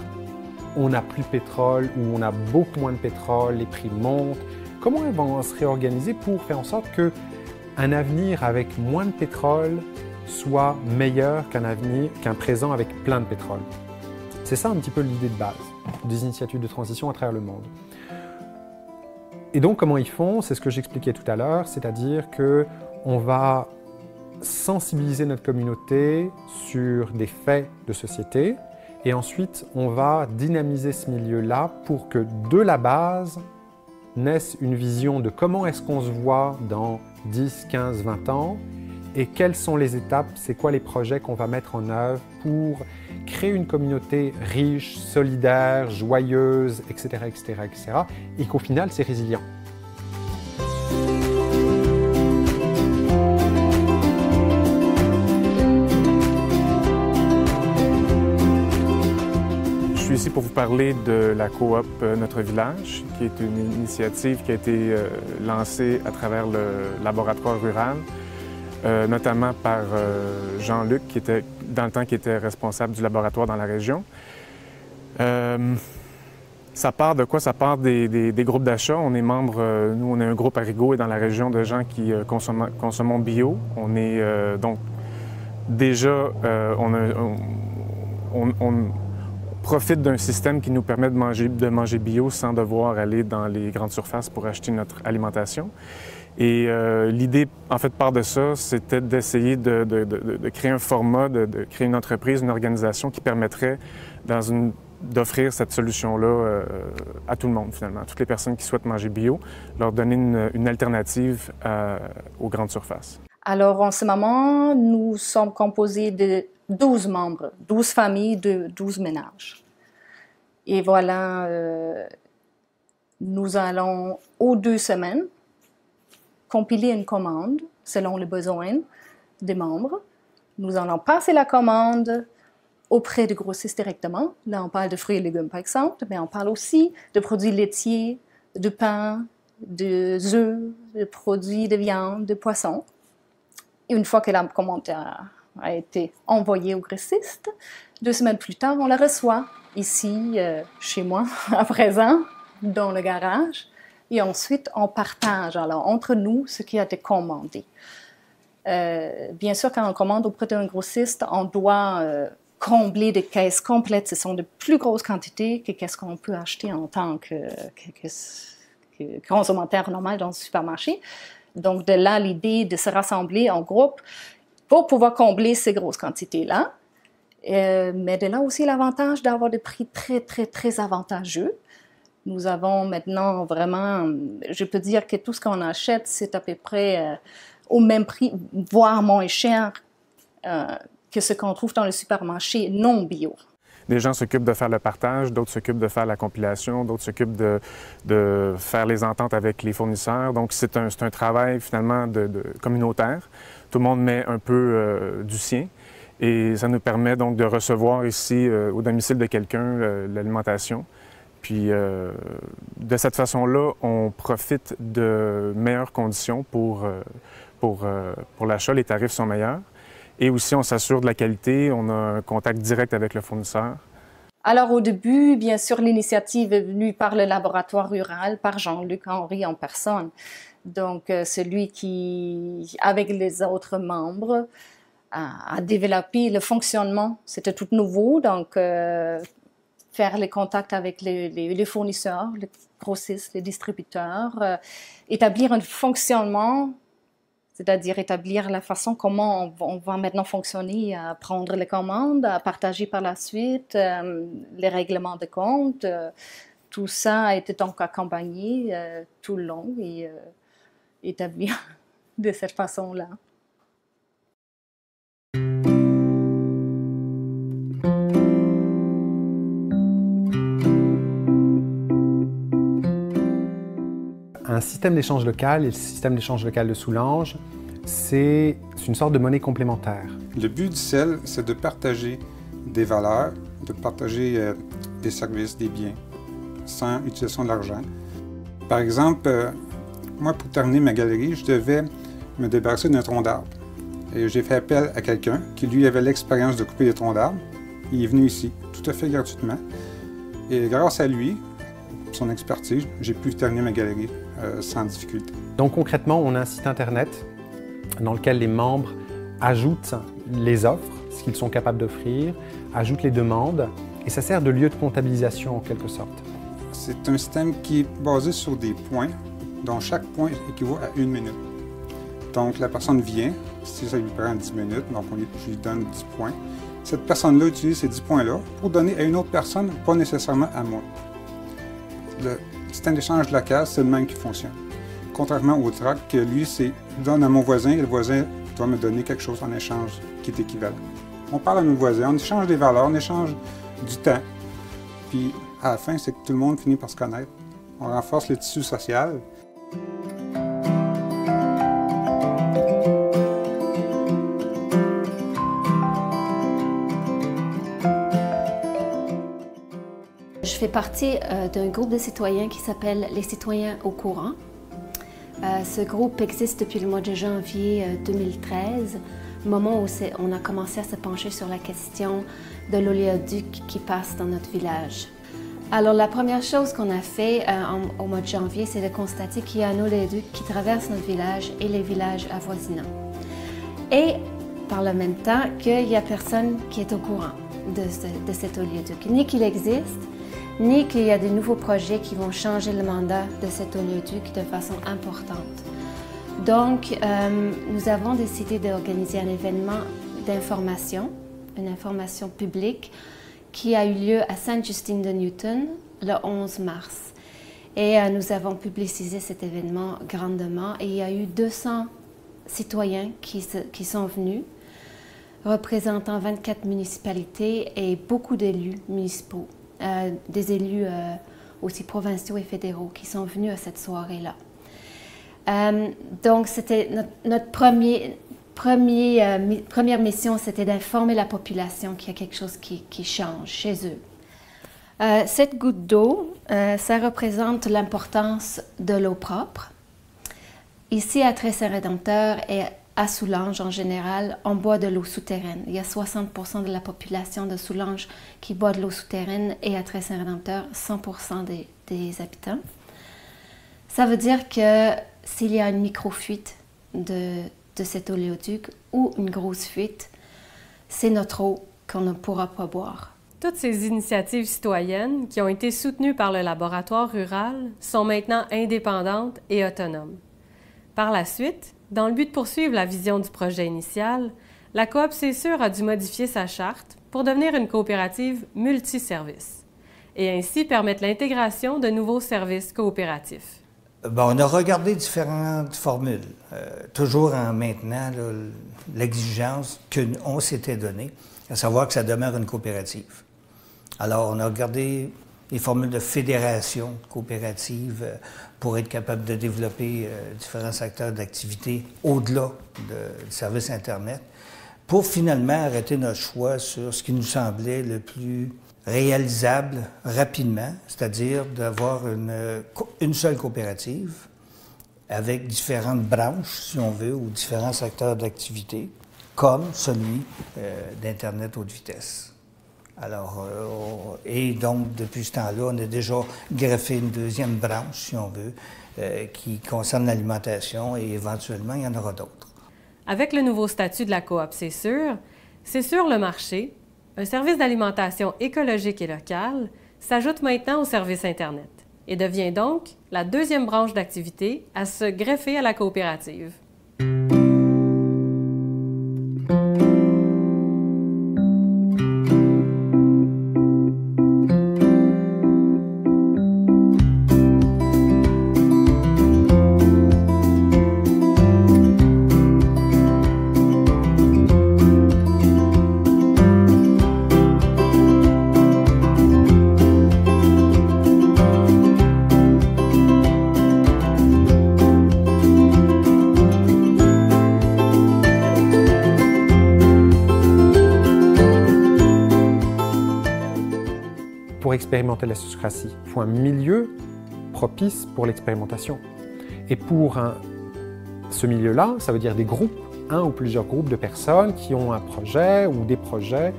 on n'a plus de pétrole ou on a beaucoup moins de pétrole, les prix montent. Comment ils vont se réorganiser pour faire en sorte qu'un avenir avec moins de pétrole soit meilleur qu'un présent avec plein de pétrole? C'est ça un petit peu l'idée de base des initiatives de transition à travers le monde. Et donc comment ils font? C'est ce que j'expliquais tout à l'heure, c'est-à-dire qu'on va sensibiliser notre communauté sur des faits de société et ensuite on va dynamiser ce milieu-là pour que de la base naisse une vision de comment est-ce qu'on se voit dans 10, 15, 20 ans et quelles sont les étapes, c'est quoi les projets qu'on va mettre en œuvre pour créer une communauté riche, solidaire, joyeuse, etc., etc., etc., et qu'au final, c'est résilient. Je suis ici pour vous parler de la coop Notre Village, qui est une initiative qui a été lancée à travers le laboratoire rural, notamment par Jean-Luc, qui était dans le temps qui était responsable du laboratoire dans la région. Ça part de quoi? Ça part des groupes d'achat. On est membre, nous on est un groupe Arigo et dans la région de gens qui consommons bio. On est donc déjà, on profite d'un système qui nous permet de manger bio sans devoir aller dans les grandes surfaces pour acheter notre alimentation. Et l'idée, en fait, part de ça, c'était d'essayer de créer un format, de créer une entreprise, une organisation qui permettrait, dans une d'offrir cette solution-là à tout le monde, finalement, à toutes les personnes qui souhaitent manger bio, leur donner une alternative aux grandes surfaces. Alors, en ce moment, nous sommes composés de 12 membres, 12 familles de 12 ménages. Et voilà, nous allons, aux 2 semaines, compiler une commande selon les besoins des membres. Nous allons passer la commande auprès de grossistes directement. Là, on parle de fruits et légumes, par exemple, mais on parle aussi de produits laitiers, de pain, d'œufs, de produits de viande, de poissons. Et une fois que la commande a été envoyée au grossiste, 2 semaines plus tard, on la reçoit ici, chez moi, à présent, dans le garage. Et ensuite, on partage alors entre nous ce qui a été commandé. Bien sûr, quand on commande auprès d'un grossiste, on doit combler des caisses complètes. Ce sont de plus grosses quantités que ce qu'on peut acheter en tant que consommateur normal dans le supermarché. Donc, de là, l'idée de se rassembler en groupe pour pouvoir combler ces grosses quantités-là. Mais de là aussi l'avantage d'avoir des prix très, très, très avantageux. Nous avons maintenant vraiment, je peux dire que tout ce qu'on achète, c'est à peu près au même prix, voire moins cher que ce qu'on trouve dans le supermarché non bio. Des gens s'occupent de faire le partage, d'autres s'occupent de faire la compilation, d'autres s'occupent de faire les ententes avec les fournisseurs. Donc, c'est un travail finalement communautaire. Tout le monde met un peu du sien et ça nous permet donc de recevoir ici, au domicile de quelqu'un, l'alimentation. Puis, de cette façon-là, on profite de meilleures conditions pour l'achat. Les tarifs sont meilleurs. Et aussi, on s'assure de la qualité, on a un contact direct avec le fournisseur. Alors, au début, bien sûr, l'initiative est venue par le laboratoire rural, par Jean-Luc Henry en personne. Donc, celui qui, avec les autres membres, a développé le fonctionnement. C'était tout nouveau, donc faire les contacts avec les fournisseurs, les grossistes, les distributeurs, établir un fonctionnement, c'est-à-dire établir la façon comment on va maintenant fonctionner, à prendre les commandes, à partager par la suite, les règlements de compte. Tout ça a été donc accompagné tout le long et établi de cette façon-là. Un système d'échange local et le système d'échange local de Soulanges, c'est une sorte de monnaie complémentaire. Le but du CEL, c'est de partager des valeurs, de partager des services, des biens, sans utilisation de l'argent. Par exemple, moi, pour terminer ma galerie, je devais me débarrasser d'un tronc d'arbre. Et j'ai fait appel à quelqu'un qui, lui, avait l'expérience de couper des troncs d'arbres. Il est venu ici, tout à fait gratuitement. Et grâce à lui, son expertise, j'ai pu terminer ma galerie sans difficulté. Donc concrètement, on a un site Internet dans lequel les membres ajoutent les offres, ce qu'ils sont capables d'offrir, ajoutent les demandes, et ça sert de lieu de comptabilisation en quelque sorte. C'est un système qui est basé sur des points, dont chaque point équivaut à 1 minute. Donc la personne vient, si ça lui prend 10 minutes, donc je lui donne 10 points. Cette personne-là utilise ces 10 points-là pour donner à une autre personne, pas nécessairement à moi. Le système d'échange local, c'est le même qui fonctionne. Contrairement au troc, que lui, c'est je donne à mon voisin et le voisin doit me donner quelque chose en échange qui est équivalent. On parle à nos voisins, on échange des valeurs, on échange du temps. Puis à la fin, c'est que tout le monde finit par se connaître. On renforce le tissu social. Je fais partie d'un groupe de citoyens qui s'appelle les Citoyens au courant. Ce groupe existe depuis le mois de janvier 2013, moment où on a commencé à se pencher sur la question de l'oléoduc qui passe dans notre village. Alors la première chose qu'on a fait au mois de janvier, c'est de constater qu'il y a un oléoduc qui traverse notre village et les villages avoisinants. Et par le même temps qu'il n'y a personne qui est au courant de cet oléoduc, ni qu'il existe, ni qu'il y a de nouveaux projets qui vont changer le mandat de cet oléoduc de façon importante. Donc, nous avons décidé d'organiser un événement d'information, une information publique, qui a eu lieu à Sainte-Justine-de-Newton le 11 mars. Et nous avons publicisé cet événement grandement et il y a eu 200 citoyens qui sont venus, représentant 24 municipalités et beaucoup d'élus municipaux, des élus aussi provinciaux et fédéraux qui sont venus à cette soirée-là. Donc, c'était notre première mission, c'était d'informer la population qu'il y a quelque chose qui change chez eux. Cette goutte d'eau, ça représente l'importance de l'eau propre. Ici, à Très-Saint-Rédempteur et à Soulanges en général, on boit de l'eau souterraine. Il y a 60% de la population de Soulanges qui boit de l'eau souterraine et à Très-Saint-Rédempteur, 100% des habitants. Ça veut dire que s'il y a une micro-fuite de cet oléoduc ou une grosse fuite, c'est notre eau qu'on ne pourra pas boire. Toutes ces initiatives citoyennes qui ont été soutenues par le laboratoire rural sont maintenant indépendantes et autonomes. Par la suite, dans le but de poursuivre la vision du projet initial, la coop C'est sûr a dû modifier sa charte pour devenir une coopérative multiservices et ainsi permettre l'intégration de nouveaux services coopératifs. Bon, on a regardé différentes formules, toujours en maintenant l'exigence qu'on s'était donnée, à savoir que ça demeure une coopérative. Alors, on a regardé les formules de fédération coopérative pour être capable de développer différents secteurs d'activité au-delà du service Internet, pour finalement arrêter notre choix sur ce qui nous semblait le plus réalisable rapidement, c'est-à-dire d'avoir une seule coopérative avec différentes branches, si on veut, ou différents secteurs d'activité, comme celui d'Internet haute vitesse. Alors, et donc, depuis ce temps-là, on a déjà greffé une deuxième branche, si on veut, qui concerne l'alimentation et éventuellement, il y en aura d'autres. Avec le nouveau statut de la coop C'est sûr le marché, un service d'alimentation écologique et local, s'ajoute maintenant au service Internet et devient donc la deuxième branche d'activité à se greffer à la coopérative. Pour expérimenter la sociocratie, il faut un milieu propice pour l'expérimentation. Et pour ce milieu-là, ça veut dire des groupes, un ou plusieurs groupes de personnes qui ont un projet ou des projets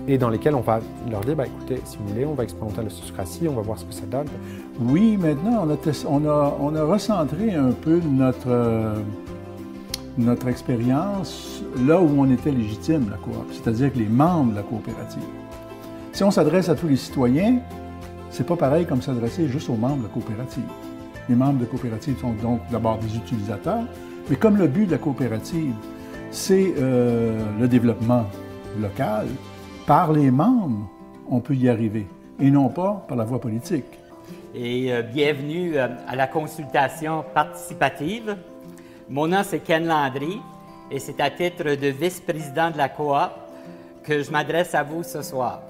et dans lesquels on va leur dire, écoutez, si vous voulez, on va expérimenter la sociocratie, on va voir ce que ça donne. Oui, maintenant, on a recentré un peu notre expérience là où on était légitime, la coop, c'est-à-dire que les membres de la coopérative. Si on s'adresse à tous les citoyens, c'est pas pareil comme s'adresser juste aux membres de la coopérative. Les membres de la coopérative sont donc d'abord des utilisateurs, mais comme le but de la coopérative, c'est le développement local, par les membres, on peut y arriver, et non pas par la voie politique. Et bienvenue à la consultation participative. Mon nom, c'est Ken Landry, et c'est à titre de vice-président de la coop que je m'adresse à vous ce soir.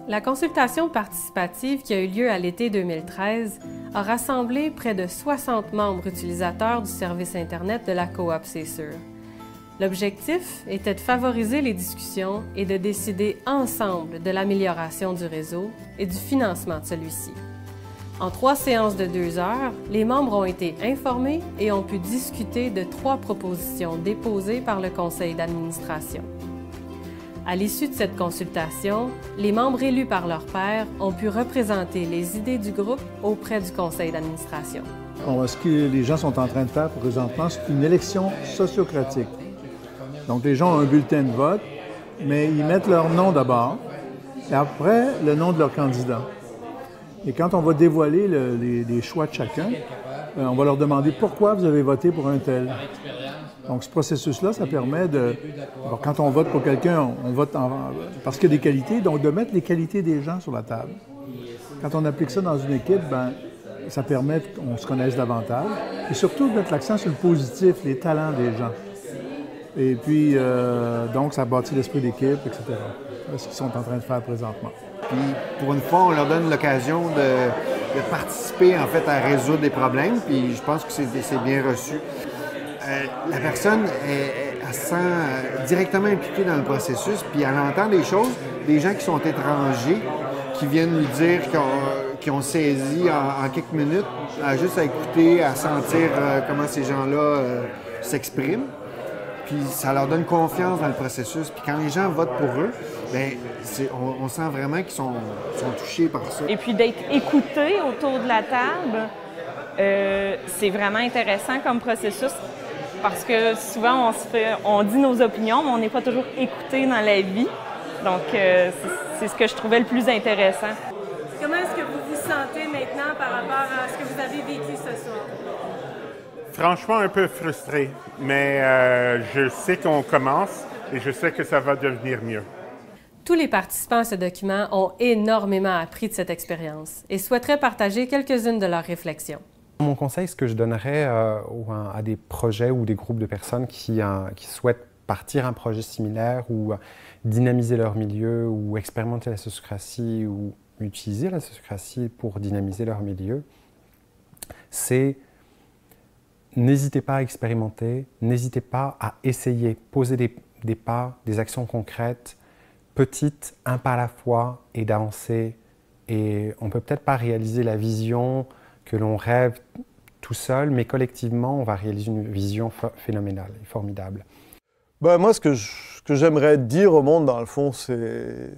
La consultation participative qui a eu lieu à l'été 2013 a rassemblé près de 60 membres utilisateurs du service Internet de la coop C'est sûr. L'objectif était de favoriser les discussions et de décider ensemble de l'amélioration du réseau et du financement de celui-ci. En 3 séances de 2 heures, les membres ont été informés et ont pu discuter de 3 propositions déposées par le conseil d'administration. À l'issue de cette consultation, les membres élus par leurs pairs ont pu représenter les idées du groupe auprès du conseil d'administration. Ce que les gens sont en train de faire présentement, c'est une élection sociocratique. Donc, les gens ont un bulletin de vote, mais ils mettent leur nom d'abord, et après, le nom de leur candidat. Et quand on va dévoiler les choix de chacun, on va leur demander pourquoi vous avez voté pour un tel. Donc, ce processus-là, ça permet de... Alors, quand on vote pour quelqu'un, on vote parce qu'il y a des qualités, donc de mettre les qualités des gens sur la table. Quand on applique ça dans une équipe, ben, ça permet qu'on se connaisse davantage et surtout de mettre l'accent sur le positif, les talents des gens. Et puis, donc, ça bâtit l'esprit d'équipe, etc. C'est ce qu'ils sont en train de faire présentement. Puis, pour une fois, on leur donne l'occasion de participer, en fait, à résoudre des problèmes, puis je pense que c'est bien reçu. La personne, elle se sent directement impliquée dans le processus, puis elle entend des choses, des gens qui sont étrangers, qui viennent lui dire qu'ils ont saisi en quelques minutes, juste à écouter, à sentir comment ces gens-là s'expriment. Puis ça leur donne confiance dans le processus. Puis quand les gens votent pour eux, bien, on sent vraiment qu'ils sont touchés par ça. Et puis d'être écoutés autour de la table, c'est vraiment intéressant comme processus parce que souvent on dit nos opinions, mais on n'est pas toujours écoutés dans la vie. Donc c'est ce que je trouvais le plus intéressant. Comment est-ce que vous vous sentez maintenant par rapport à ce que vous avez vécu ce soir? Franchement, un peu frustré, mais je sais qu'on commence et je sais que ça va devenir mieux. Tous les participants à ce document ont énormément appris de cette expérience et souhaiteraient partager quelques-unes de leurs réflexions. Mon conseil, ce que je donnerais à des projets ou des groupes de personnes qui souhaitent partir un projet similaire ou dynamiser leur milieu ou expérimenter la sociocratie ou utiliser la sociocratie pour dynamiser leur milieu, c'est n'hésitez pas à expérimenter, n'hésitez pas à essayer, poser des pas, des actions concrètes, petites, un pas à la fois, et d'avancer. Et on ne peut peut-être pas réaliser la vision que l'on rêve tout seul, mais collectivement, on va réaliser une vision phénoménale et formidable. Ben, moi, ce que j'aimerais dire au monde, dans le fond, c'est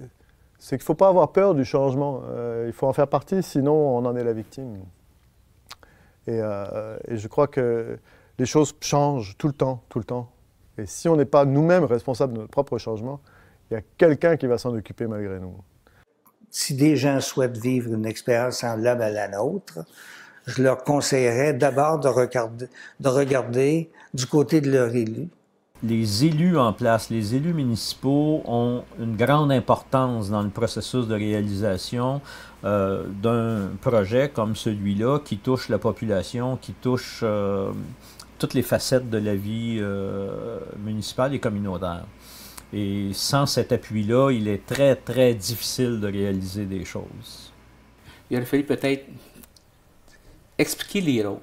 qu'il ne faut pas avoir peur du changement. Il faut en faire partie, sinon on en est la victime. Et je crois que les choses changent tout le temps, tout le temps. Et si on n'est pas nous-mêmes responsables de notre propre changement, il y a quelqu'un qui va s'en occuper malgré nous. Si des gens souhaitent vivre une expérience semblable à la nôtre, je leur conseillerais d'abord de regarder du côté de leur élu. Les élus en place, les élus municipaux ont une grande importance dans le processus de réalisation d'un projet comme celui-là qui touche la population, qui touche toutes les facettes de la vie municipale et communautaire. Et sans cet appui-là, il est très, très difficile de réaliser des choses. Il aurait fallu peut-être expliquer les rôles.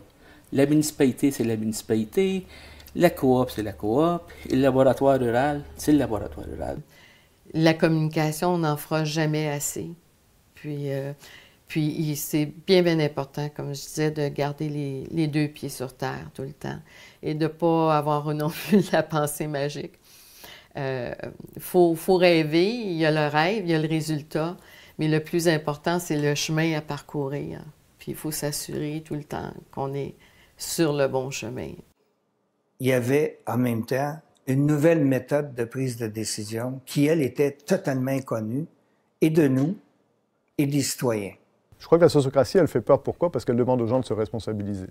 La municipalité, c'est la municipalité. La coop, c'est la coop. Et le laboratoire rural, c'est le laboratoire rural. La communication, on n'en fera jamais assez. Puis c'est bien important, comme je disais, de garder les deux pieds sur terre tout le temps et de ne pas avoir non plus la pensée magique. Faut rêver, il y a le rêve, il y a le résultat, mais le plus important, c'est le chemin à parcourir. Puis il faut s'assurer tout le temps qu'on est sur le bon chemin. Il y avait en même temps une nouvelle méthode de prise de décision qui, elle, était totalement inconnue, et de nous, et des citoyens. Je crois que la sociocratie, elle fait peur. Pourquoi? Parce qu'elle demande aux gens de se responsabiliser.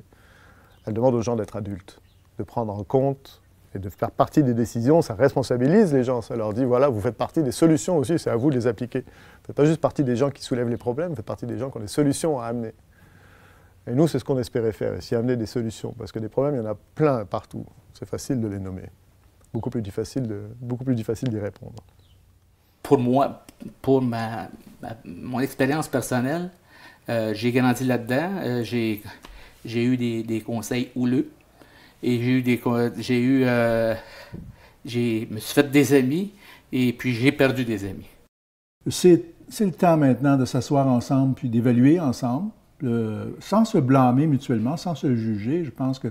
Elle demande aux gens d'être adultes, de prendre en compte et de faire partie des décisions. Ça responsabilise les gens. Ça leur dit, voilà, vous faites partie des solutions aussi, c'est à vous de les appliquer. Vous ne faites pas juste partie des gens qui soulèvent les problèmes, vous faites partie des gens qui ont des solutions à amener. Et nous, c'est ce qu'on espérait faire, ici, amener des solutions. Parce que des problèmes, il y en a plein partout. C'est facile de les nommer. Beaucoup plus difficile d'y répondre. Pour moi, pour mon expérience personnelle, j'ai grandi là-dedans. J'ai eu des conseils houleux. Et je me suis fait des amis. Et puis, j'ai perdu des amis. C'est le temps maintenant de s'asseoir ensemble puis d'évaluer ensemble. Sans se blâmer mutuellement, sans se juger. Je pense qu'il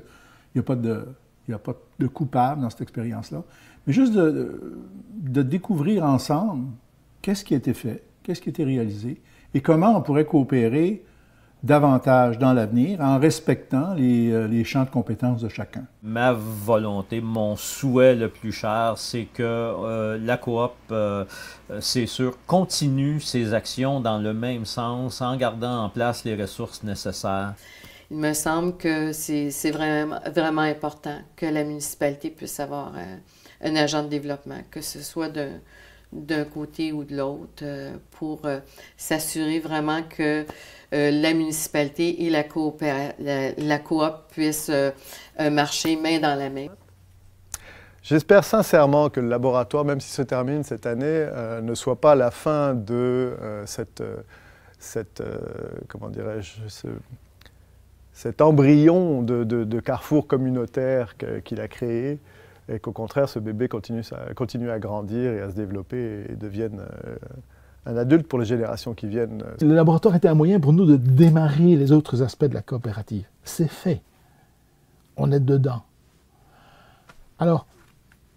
n'y a pas de coupable dans cette expérience-là. Mais juste de découvrir ensemble qu'est-ce qui a été fait, qu'est-ce qui a été réalisé et comment on pourrait coopérer davantage dans l'avenir en respectant les champs de compétences de chacun. Ma volonté, mon souhait le plus cher, c'est que la coop, c'est sûr, continue ses actions dans le même sens en gardant en place les ressources nécessaires. Il me semble que c'est vraiment important que la municipalité puisse avoir un agent de développement, que ce soit d'un côté ou de l'autre, pour s'assurer vraiment que la municipalité et la coop puissent marcher main dans la main. J'espère sincèrement que le laboratoire, même s'il se termine cette année, ne soit pas la fin de comment dirais-je, cet embryon de carrefour communautaire qu'il a créé, et qu'au contraire, ce bébé continue à grandir et à se développer et devienne un adulte pour les générations qui viennent. Le laboratoire était un moyen pour nous de démarrer les autres aspects de la coopérative. C'est fait. On est dedans. Alors,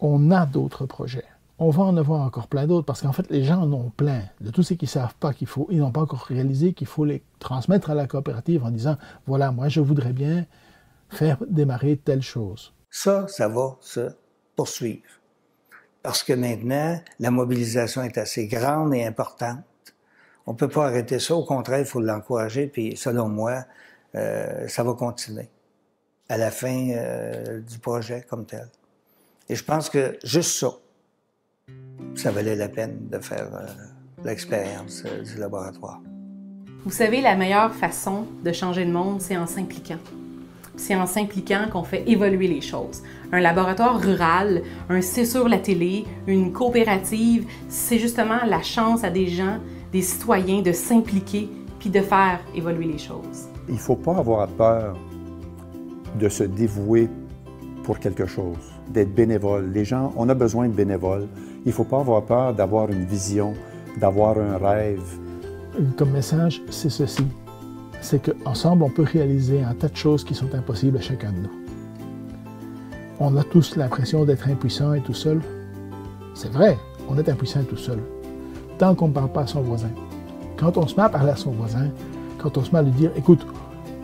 on a d'autres projets. On va en avoir encore plein d'autres parce qu'en fait, les gens en ont plein. De tous ceux qui ne savent pas ils n'ont pas encore réalisé qu'il faut les transmettre à la coopérative en disant « Voilà, moi, je voudrais bien faire démarrer telle chose. » Ça va se poursuivre. Parce que maintenant, la mobilisation est assez grande et importante. On ne peut pas arrêter ça. Au contraire, il faut l'encourager. Puis, selon moi, ça va continuer à la fin du projet comme tel. Et je pense que juste ça valait la peine de faire l'expérience du laboratoire. Vous savez, la meilleure façon de changer le monde, c'est en s'impliquant. C'est en s'impliquant qu'on fait évoluer les choses. Un laboratoire rural, un C'est sur la télé, une coopérative, c'est justement la chance à des gens, des citoyens de s'impliquer puis de faire évoluer les choses. Il ne faut pas avoir peur de se dévouer pour quelque chose, d'être bénévole. Les gens, on a besoin de bénévoles. Il ne faut pas avoir peur d'avoir une vision, d'avoir un rêve. Comme message, c'est ceci. C'est qu'ensemble, on peut réaliser un tas de choses qui sont impossibles à chacun de nous. On a tous l'impression d'être impuissants et tout seul. C'est vrai, on est impuissant et tout seul. Tant qu'on ne parle pas à son voisin. Quand on se met à parler à son voisin, quand on se met à lui dire « Écoute,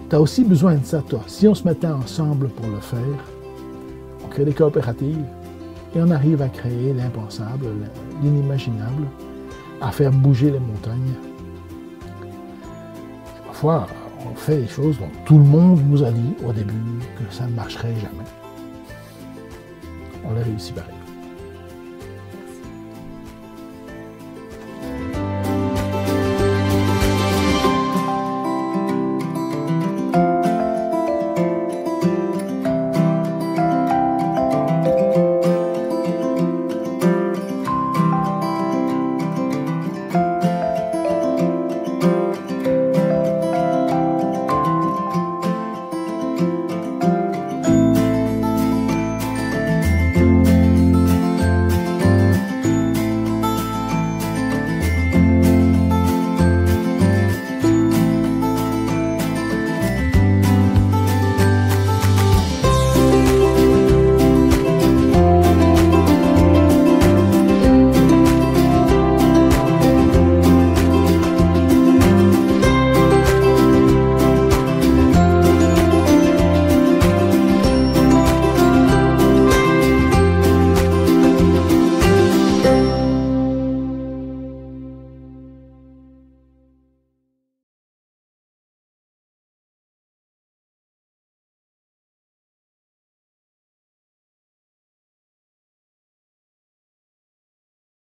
tu as aussi besoin de ça, toi. » Si on se mettait ensemble pour le faire, on crée des coopératives et on arrive à créer l'impensable, l'inimaginable, à faire bouger les montagnes. Parfois, on fait des choses dont tout le monde nous a dit au début que ça ne marcherait jamais. On l'a réussi pareil.